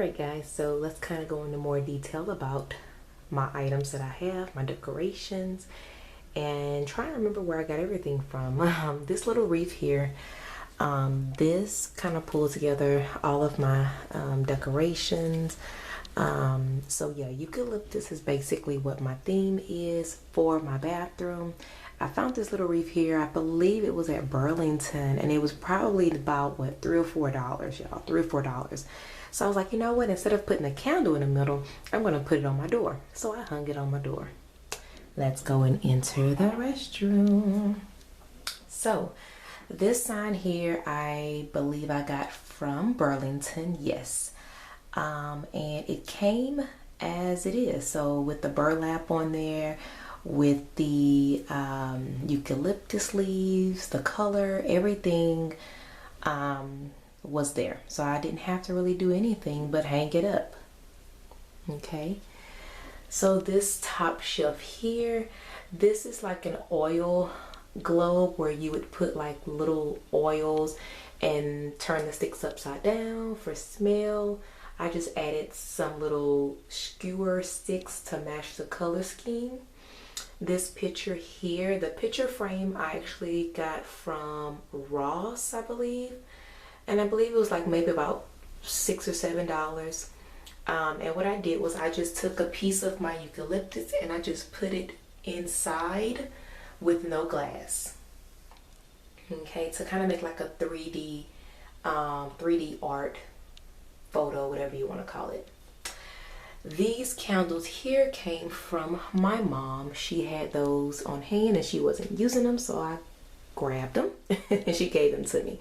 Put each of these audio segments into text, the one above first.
Alright guys, so let's kind of go into more detail about my items that I have, my decorations, and try to remember where I got everything from. This little wreath here, this kind of pulls together all of my decorations. So yeah, eucalyptus is basically what my theme is for my bathroom. I found this little wreath here. I believe it was at Burlington, and it was probably about what, $3 or $4, y'all, $3 or $4. So I was like, you know what, instead of putting a candle in the middle, I'm gonna put it on my door. So I hung it on my door. Let's go and enter the restroom. So this sign here, I believe I got from Burlington, yes. And it came as it is. So with the burlap on there, with the eucalyptus leaves, the color, everything was there. So I didn't have to really do anything but hang it up. Okay. So this top shelf here, this is like an oil globe where you would put like little oils and turn the sticks upside down for smell. I just added some little skewer sticks to match the color scheme. This picture here, the picture frame I actually got from Ross, I believe. And I believe it was like maybe about $6 or $7. And what I did was I just took a piece of my eucalyptus and I just put it inside with no glass. Okay, to kind of make like a 3D art photo, whatever you want to call it. These candles here came from my mom. She had those on hand and she wasn't using them, so I grabbed them and she gave them to me.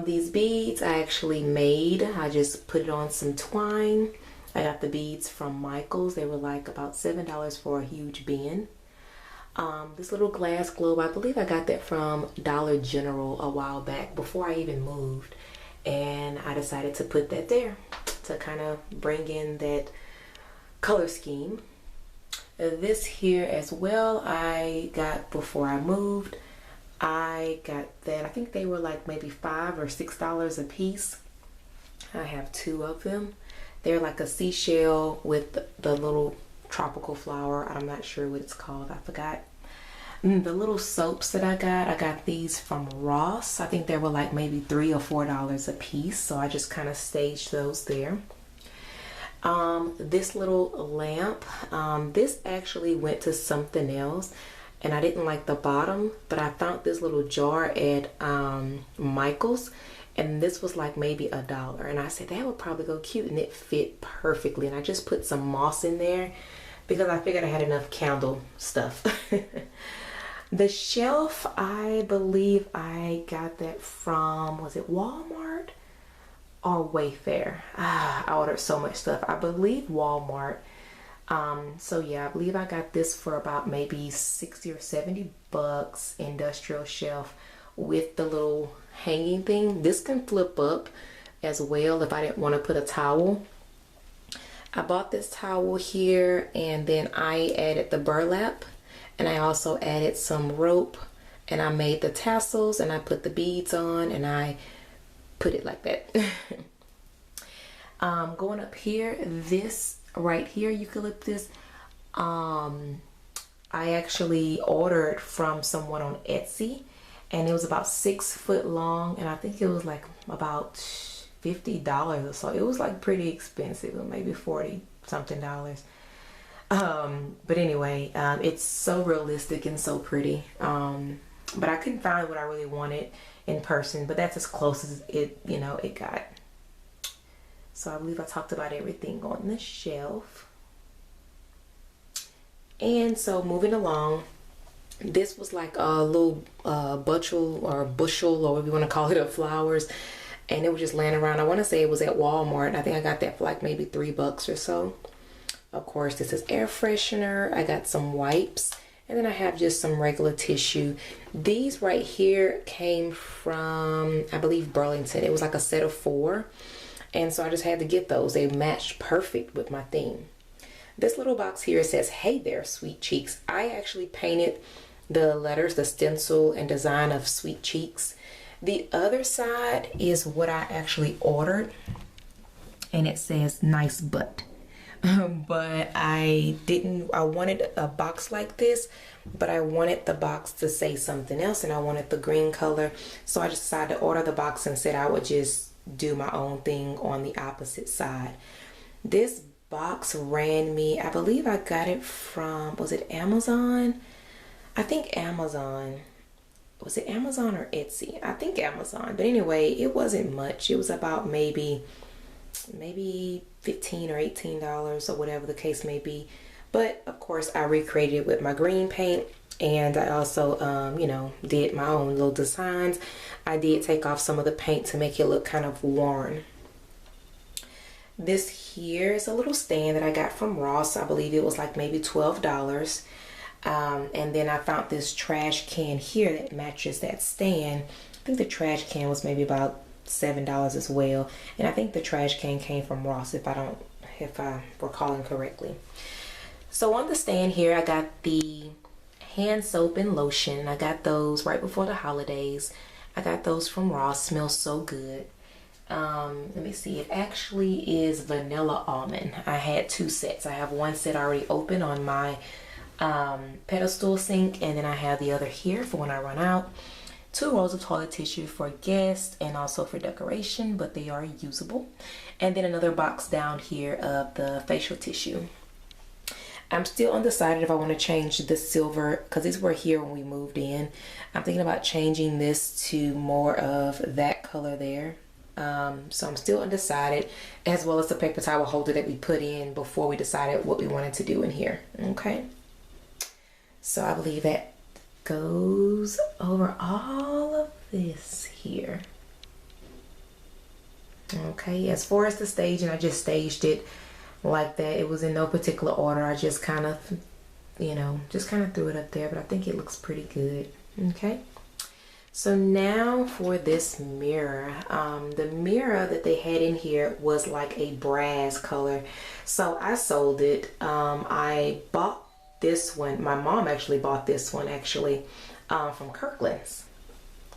These beads I actually made. I just put it on some twine. I got the beads from Michael's. They were like about $7 for a huge bin. This little glass globe, I believe I got that from Dollar General a while back before I even moved. And I decided to put that there to kind of bring in that color scheme. This here as well I got before I moved. I got that, I think they were like maybe $5 or $6 a piece. I have 2 of them. They're like a seashell with the little tropical flower. I'm not sure what it's called, I forgot. The little soaps that I got these from Ross. I think they were like maybe $3 or $4 a piece, so I just kind of staged those there. This little lamp, this actually went to something else and I didn't like the bottom, but I found this little jar at Michael's, and this was like maybe $1, and I said that would probably go cute, and it fit perfectly. And I just put some moss in there because I figured I had enough candle stuff. The shelf, I believe I got that from, was it Walmart or Wayfair? I ordered so much stuff. I believe Walmart. So yeah, I believe I got this for about maybe 60 or 70 bucks, industrial shelf with the little hanging thing. This can flip up as well if I didn't want to put a towel. I bought this towel here and then I added the burlap and I also added some rope and I made the tassels and I put the beads on and I put it like that. Going up here, this right here, eucalyptus, I actually ordered from someone on Etsy and it was about 6 foot long and I think it was like about $50 or so. It was like pretty expensive, maybe 40 something dollars. But anyway, it's so realistic and so pretty. But I couldn't find what I really wanted in person, but that's as close as it got. So I believe I talked about everything on the shelf. And so moving along, this was like a little bushel or whatever you want to call it of flowers. And it was just laying around. I want to say it was at Walmart. I think I got that for like maybe $3 or so. Of course, this is air freshener. I got some wipes. And then I have just some regular tissue. These right here came from, I believe, Burlington. It was like a set of 4. And so I just had to get those. They matched perfect with my theme. This little box here says, "Hey there, sweet cheeks." I actually painted the letters, the stencil and design of sweet cheeks. The other side is what I actually ordered. and it says nice butt. But I wanted a box like this, but I wanted the box to say something else, and I wanted the green color. So I just decided to order the box and said I would just do my own thing on the opposite side. This box ran me, I believe I got it from, was it Amazon? I think Amazon. Was it Amazon or Etsy? I think Amazon. But anyway, it wasn't much. It was about maybe $15 or $18 or whatever the case may be. But of course I recreated it with my green paint, and I also you know, did my own little designs. I did take off some of the paint to make it look kind of worn. This here is a little stand that I got from Ross. I believe it was like maybe $12. And then I found this trash can here that matches that stand. I think the trash can was maybe about $7 as well, and I think the trash can came from Ross, if I'm recalling correctly. So on the stand here, I got the hand soap and lotion. I got those right before the holidays. I got those from Ross. Smells so good. Let me see, it actually is vanilla almond. I had 2 sets. I have one set already open on my pedestal sink, and then I have the other here for when I run out. 2 rolls of toilet tissue for guests and also for decoration, but they are usable. And then another box down here of the facial tissue. I'm still undecided if I want to change the silver, because these were here when we moved in. I'm thinking about changing this to more of that color there. So I'm still undecided, as well as the paper towel holder that we put in before we decided what we wanted to do in here. Okay. So I believe that goes over all of this here. Okay, as far as the staging, I just staged it like that. It was in no particular order. I just kind of, you know, just kind of threw it up there, but I think it looks pretty good. Okay. So now for this mirror. The mirror that they had in here was like a brass color. So I sold it. I bought this one. My mom actually bought this one from Kirkland's.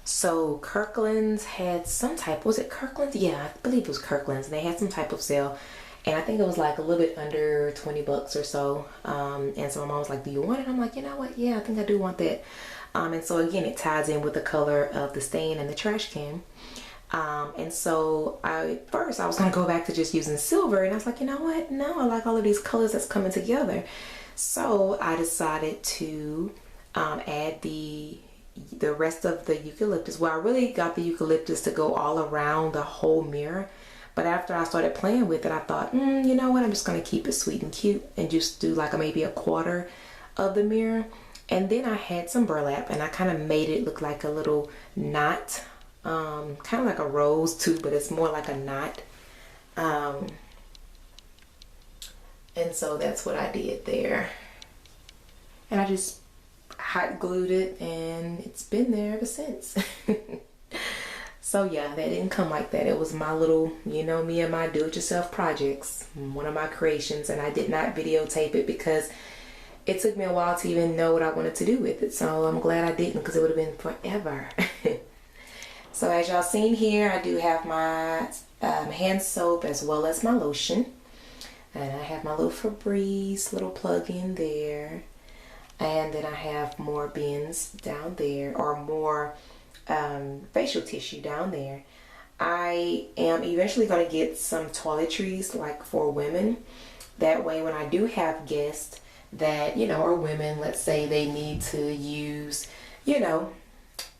So Kirkland's had some type, was it Kirkland's? Yeah, I believe it was Kirkland's. They had some type of sale, and I think it was like a little bit under 20 bucks or so. And so my mom was like, do you want it? I'm like, you know what? Yeah, I think I do want that. And so again, it ties in with the color of the stain and the trash can. And so first I was gonna go back to just using silver, and I was like, you know what? No, I like all of these colors that's coming together. So I decided to add the rest of the eucalyptus. Well, I really got the eucalyptus to go all around the whole mirror, but after I started playing with it, I thought, you know what, I'm just gonna keep it sweet and cute and just do like maybe a quarter of the mirror. And then I had some burlap, and I kind of made it look like a little knot, kind of like a rose too, but it's more like a knot. And so that's what I did there. And I just hot glued it, and it's been there ever since. So yeah, that didn't come like that. It was my little, you know, me and my do-it-yourself projects, one of my creations, and I did not videotape it because it took me a while to even know what I wanted to do with it. So I'm glad I didn't, because it would have been forever. So as y'all seen here, I do have my hand soap as well as my lotion. And I have my little Febreze little plug-in there. And then I have more bins down there, or more facial tissue down there. I am eventually going to get some toiletries like for women. That way when I do have guests that, you know, are women, let's say they need to use, you know,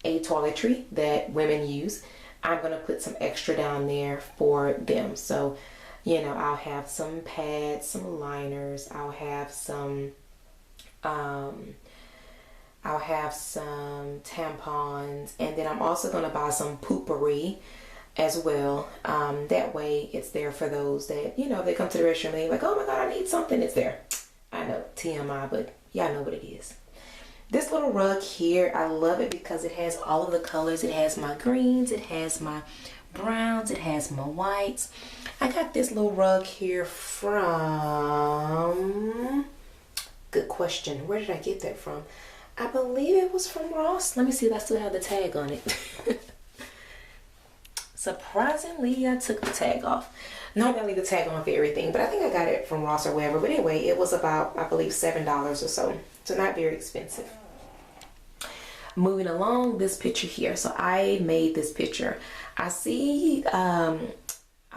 a toiletry that women use, I'm going to put some extra down there for them. So, you know, I'll have some pads, some liners, I'll have some tampons, and then I'm also going to buy some poopery as well. That way it's there for those that, you know, if they come to the restroom and they're like, oh my god, I need something, it's there. I know, TMI, but y'all know what it is. This little rug here, I love it because it has all of the colors. It has my greens, it has my browns, it has my whites. I got this little rug here from, good question, where did I get that from? I believe it was from Ross. Let me see if I still have the tag on it. surprisingly, I took the tag off. Normally I leave the tag on for everything, but I think I got it from Ross or wherever. But anyway, it was about, I believe, $7 or so. So not very expensive. Moving along, this picture here. So I made this picture. I see, I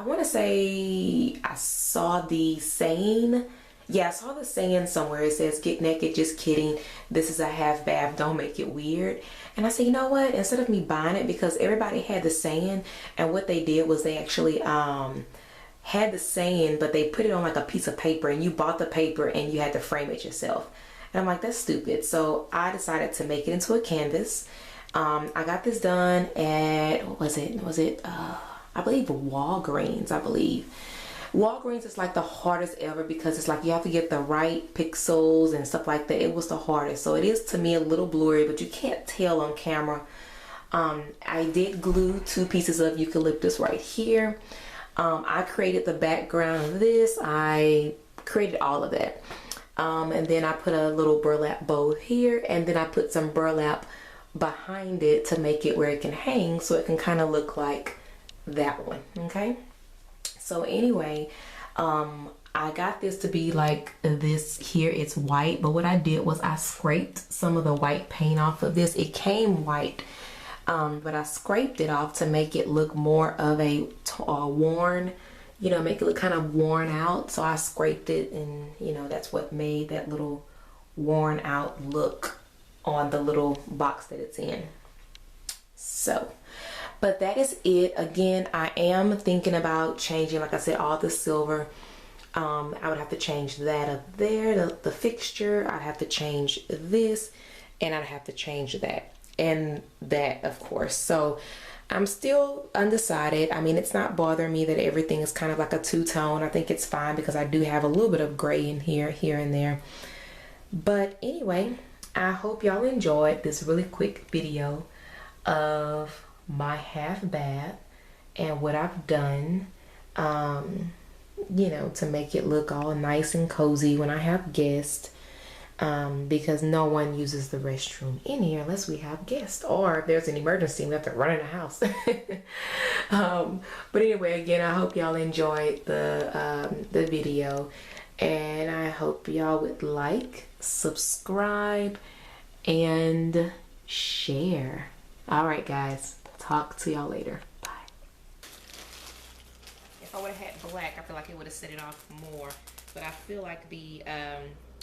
want to say I saw the saying. Yeah, I saw the saying somewhere. It says, get naked, just kidding. This is a half bath, don't make it weird. And I said, you know what? Instead of me buying it, because everybody had the saying, and what they did was they actually had the saying, but they put it on like a piece of paper, and you bought the paper and you had to frame it yourself. And I'm like, that's stupid. So I decided to make it into a canvas. I got this done at, what was it? I believe Walgreens, I believe. Walgreens is like the hardest ever, because it's like you have to get the right pixels and stuff like that. It was the hardest. So it is to me a little blurry, but you can't tell on camera. I did glue 2 pieces of eucalyptus right here. I created the background of this. I created all of that. And then I put a little burlap bow here, and then I put some burlap behind it to make it where it can hang, so it can kind of look like that one. Okay, so anyway, I got this to be like this here. It's white, but what I did was I scraped some of the white paint off of this. It came white, but I scraped it off to make it look more of a worn, you know, make it look kind of worn out. So I scraped it, and you know, that's what made that little worn out look on the little box that it's in. So, but that is it. Again, I am thinking about changing, like I said, all the silver. I would have to change that up there, the fixture. I'd have to change this, and I'd have to change that, and that, of course. So I'm still undecided. I mean, it's not bothering me that everything is kind of like a two-tone. I think it's fine, because I do have a little bit of gray in here and there. But anyway, I hope y'all enjoyed this really quick video of my half bath and what I've done, you know, to make it look all nice and cozy when I have guests. Because no one uses the restroom in here unless we have guests, or if there's an emergency, we have to run in the house. But anyway, again, I hope y'all enjoyed the video, and I hope y'all would like, subscribe, and share. All right, guys, talk to y'all later. Bye. If I would have had black, I feel like it would have set it off more, but I feel like the